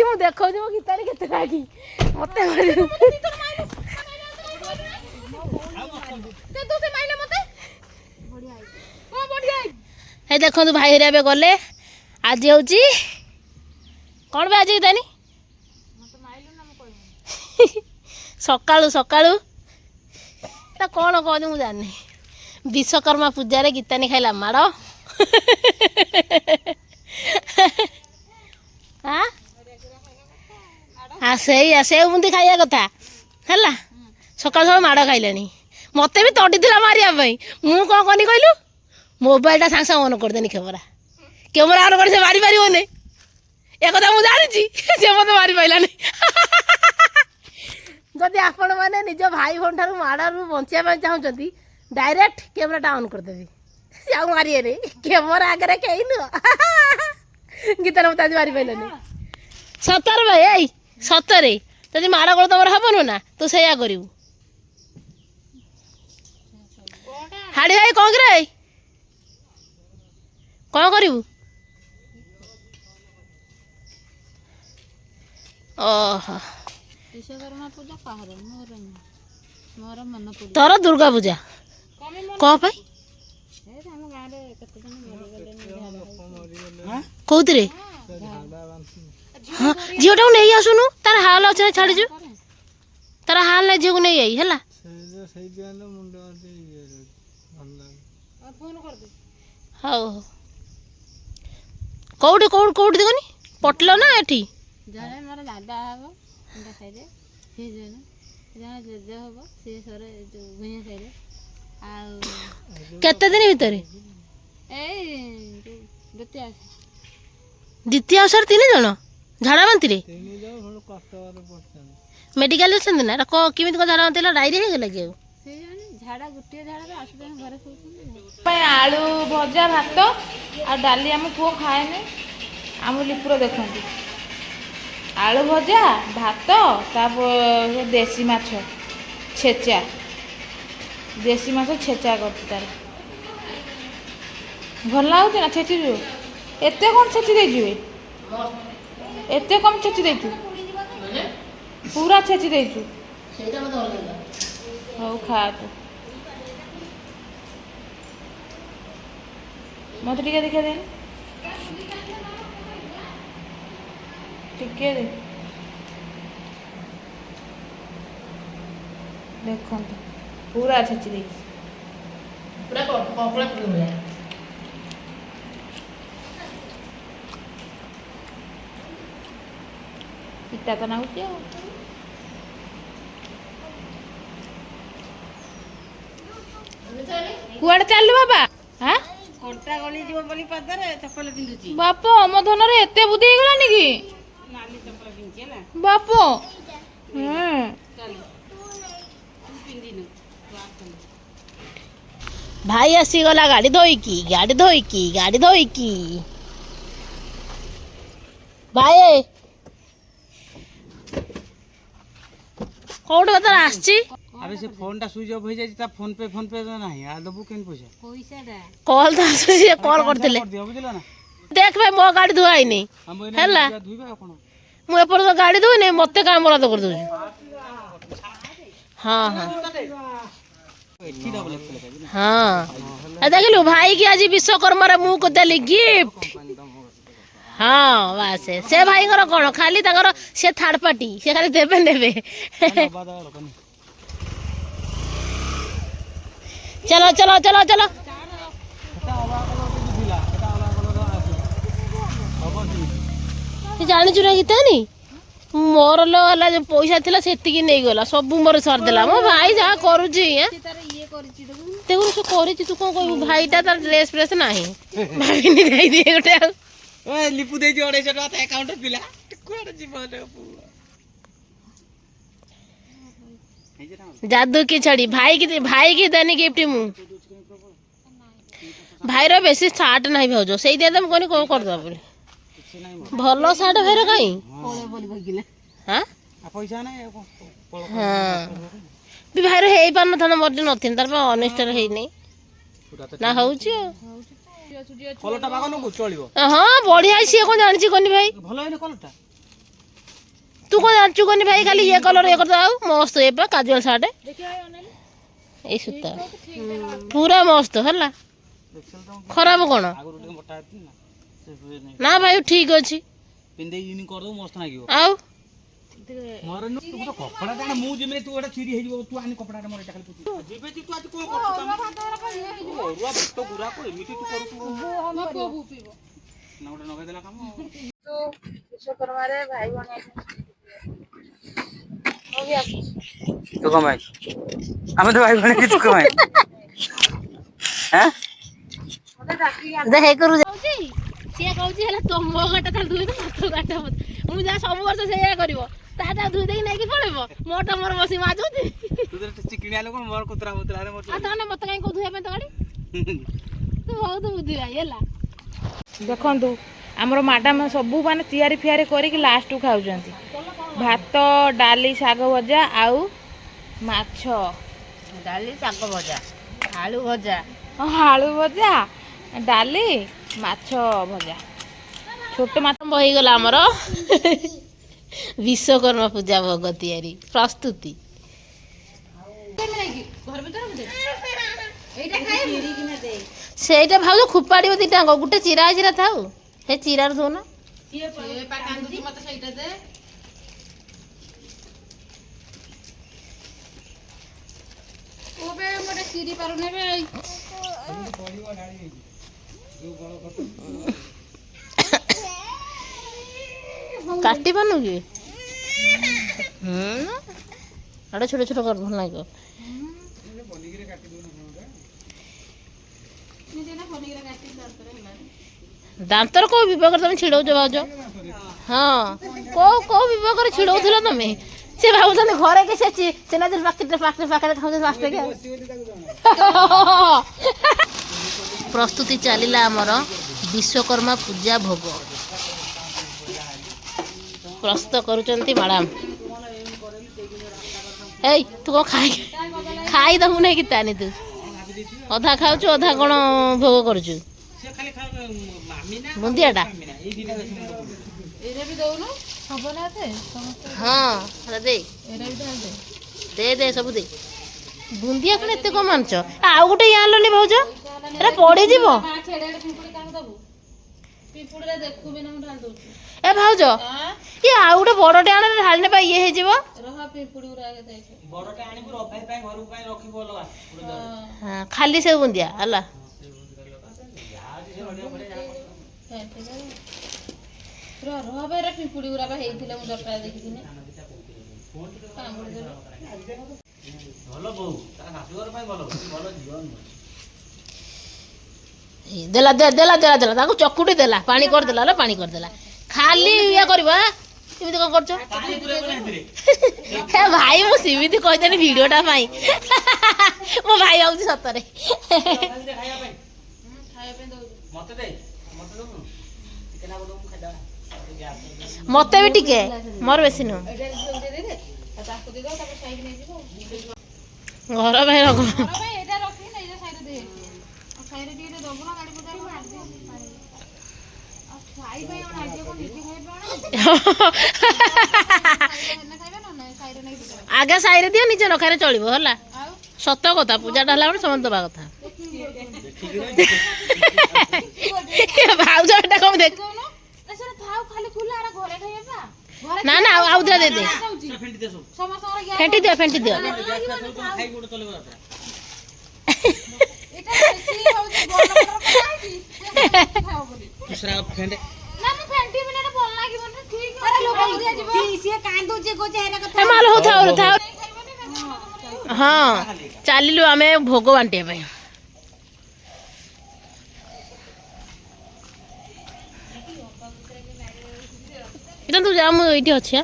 मु देखौ जे गीतारे केते लागी मते देखो भाई हरिया गले आज हूँ कौन भी आज गीतानी सकालू सकालू कौन कहनी मुझे जानी विश्वकर्मा पूजा गीतानी खाइला माड़ से बुंदी खाइया कथा है सकाल सब माड़ खाइले मत भी तड़ी मारिया मु कौन कनी कहलु मोबाइलटा सांगे सांगे ऑन करदेनी कैमेरा ऑन कर मारी पार नहीं एक मुझे जानी सी मत मारी पारा नहीं जदि आपण मैंने निज भाई भौन ठार माड़ू बचाई चाहते डायरेक्ट कैमेराटा ऑन करदेवी आउ मारे नहीं कैमेरा आगे कहीं नुह गीतार मत आज मारी पारानी सतर भाई सतरे जदि माड़ गोल तुम हम ना तू से करू हाड़ी भाई कौन करे कौन करू ओहो विश्वकर्मा पूजा कहार मोर मन तोर दुर्गा पूजा कौन पाई कौन हाँ झीटा नहीं आसुनु तार हाल अच्छे छाड़ीचु तार हाल ना झील को नहीं आई है हाँ कौटी कौट कौटी देखनी पटल ना एठी जने मोर दादा हबो इंदा खाइले से जने जने जेजे हबो से सरे भुइया खाइले आ केते दिन भीतर ए द्वितीय अवसर 3 जन झाड़ा बांती रे मेडिकल ना केमी झाड़ा बांती डायरी हो गला कि झाड़ा गोटे झाड़ा आसुन घरे सोचुन आलू भजा भात आ डाली आम पुओ खाएनि आम लिपुर देखते आलू भजा भात तापर देसी माछ छेचा देसी माछ छेचा कर भल लगुच ना छेची एते कौन छेची देचु एते कम छेची देचु पूरा छेची देचु हौ खा तू मत टिके देखा दे टिके दे देखो पूरा छेची दे पूरा कपड़ा पूरा पिता तो ना होती कुआड़े चलु बाबा हाँ कंटा गली जीव बोली पदरे चप्पल पिंदुची बाप अम धन एते बुद्धि गलानी कि नाली चप्पल पिंचे ना बाप चल तू पिंदिनु भाई आसीगला गाड़ी धोईकी भाई कौट बता आसची अरे से फोन स्विच ऑफ हो जाए फोन पे नहीं आ दबु केन पैसा पैसा कॉल तो आसुची कॉल करथिले बुझला ना देख भाई मो गाड़ी धुआई नहीं हैला मु एपर तो गाड़ी धुई नहीं मते काम बला तो कर दउ हां हां हाँ देखलु भाई की आज विश्वकर्मा रे मुँह को देली गिफ्ट हाँ बस से भाई कौन खाली से थर्ड पार्टी से खाली देवे नेबे चलो चलो चलो चलो जानी चुना गीता नहीं मोर ला जो पैसा थिला सेतिकी नहीं गला सब मोर सर देला मो भाई जा करूची देखो से करिची तू कोन कहबू भाईटा तार ड्रेस फ्रेस नाही भाभी नि देई दे गोटे ओए लिपु देई 250 टका अकाउंट पिला कोड जीवन जादू की छड़ी भाई की देनी गिफ्ट मु भाई रो बेसी सार्ट नहीं भौजो सेई दे दम कोनी को कर दो बोले भलो सार्ट भाई रो काई कोले बोली भगिला हां पैसा नहीं हां भी भाई रो हेई पान थन मर्जी नथिन तार ऑनेस्ट हेई नहीं ना होउची कलटा बागन को चलिबो हां बढ़िया सी को जानि छी कोनी भाई भलो हेने कलटा तू कौन जानचु कनी भाई खाली ये कलर ये करता मस्त ये पा काजुअल सार्ट ए सूता पूरा मस्त हला खराब कौन आगुरु टिके मोटा हेती ना से हुए नहीं ना भाई ठीक अछि पिंदे यूनी कर दो मस्त लागियो आउ मोर तू तो कपड़ा दाना मु जिमे तू एटा चिरी हे जीवो तू आनी कपड़ा मोर एटा खाली पुती जिबे तू आज को करत ओरुआ भक्त गुरा को एमिति तू करू तू ମୋ ପୁଅ ବୋଉ ପିଇବ ना ओटा नगे देला काम तो विश्वकर्मा रे भाई बने हो गया तू कमाई हमें तो भाई बने तू कमाई हैं मते डाकी देखे करू जाउची सिया कहउची हला तो मो गाटा था धुई तो तो गाटा मु जा सब वर्ष सेया करबो ताटा धुई देई नै कि पळेबो मोटा मोर बसी माजुती तू तो चिकनी आलो कोन मोर कुतरा बुतरा रे मोर आ ताने मत काई को धुया पे तो गाड़ी तू बहुत बुद्धि भाई हला देखंतु हमर मैडम सबु माने तयारी फियारी करिक लास्ट को खाउजंती भात डाली शाग भजा आउ माछ ଡାଲି ଶାଗ ଭଜା ଆଳୁ ଭଜା आलू भजा डाली माछ भजा छोट माछ हो गला हमर विश्वकर्मा पूजा भोग तयारी प्रस्तुति ସେଇଟା ଭାଉଜ ଖୁପାଡ଼ିବ ଦିଟାଙ୍କ ଗୋଟେ ଚିରା ଚିରା ଥାଉ ସେ ଚିରାରୁ ଦଉନା ଚିରି ପାରୁନେବେ କାଟି ପାରୁନୁ କି ଆଡ଼େ ଛୋଟ ଛୋଟ କର ଭଲ ଲାଗିବ ଦାନ୍ତର କୋଉ ବିଭାଗରେ ତମେ ଛିଡଉଛ ଭାଉଜ ହଁ କୋଉ ବିଭାଗରେ ଛିଡଉଥିଲ ତମେ ସେ ଭାବୁଛନ୍ତି ଘରେ କି ସେ ଚେନାଚୁର ପାଖରେ ଖାଉଛନ୍ତି ପାଞ୍ଚ ପ୍ରସ୍ତୁତି ଚାଲିଲା ଆମର ବିଶ୍ୱକର୍ମା ପୂଜା ଭୋଗ ପ୍ରସ୍ତୁତ କରୁଛନ୍ତି ମ୍ୟାଡ଼ାମ ଏଇ ତୁ କ'ଣ ଖାଇଦବୁ ନାଇଁ କି ତାନି ତୁ ଅଧା ଖାଉଛୁ ଅଧା କ'ଣ ଭୋଗ କରୁଛୁ ବୁନ୍ଦିଆଟା ହଁ ଦେ ଦେ ସବୁ ଦେ ବୁନ୍ଦିଆ କ'ଣ ଏତେ କମ ଆଣୁଛ ଆଉ ଗୋଟେ ଇଏ ଆଣିଲନି ଭାଉଜ ଏଟା ପଡ଼ିଯିବ ଏ ଭାଉଜ ଇଏ ଆଉ ଗୋଟେ ବଡ଼ଟେ ଆଣିଲେ ଢାଳିଲେ ବା ଇଏ ହେଇଯିବ ଖାଲି ସେ ବୁନ୍ଦିଆ ହେଲା ପିମ୍ପୁଡ଼ି ଗୁରା ହେଇଥିଲେ ମୁଁ ଦରକାର ଦେଖିଥିଲି ଦେଲା ଦେଲା ଦେଲା ଦେଲା ତାକୁ ଚକୁଟି ଦେଲା ପାଣି କରିଦେଲା ହେଲା ପାଣି କରିଦେଲା ଖାଲି ଇଏ କରିବ ଏମିତି କ'ଣ କରୁଛ ଭାଇ ମୁଁ ସେମିତି କହିଦେଲି ଭିଡ଼ିଓଟା ପାଇଁ ମୋ ଭାଇ ହଉଛି ସତରେ ମତେ ବି ଟିକେ ମୋର ବେଶୀ ନୁହଁ ଘର ପାଇଁ ରଖ ଆଗେ ସାଇରେ ଦିଅ ନିଜ ନଖାରେ ଚଳିବ ହେଲା ସତ କଥା ପୂଜାଟା ହେଲା ବେଳେ ସମସ୍ତେ ଦେବା କଥା ଭାଉଜ ଏଟା କଣ ଦେଖ ନା ନା ଆଉ ଦିଅ ଦେ ଦେ ଫେଣ୍ଟି ଦିଅ ଫେଣ୍ଟି ଦିଅ ହଁ ଚାଲିଲୁ ଆମେ ଭୋଗ ବାଣ୍ଟିବା ପାଇଁ ତୁ ଯା ମୁଁ ଏଇଠି ଅଛି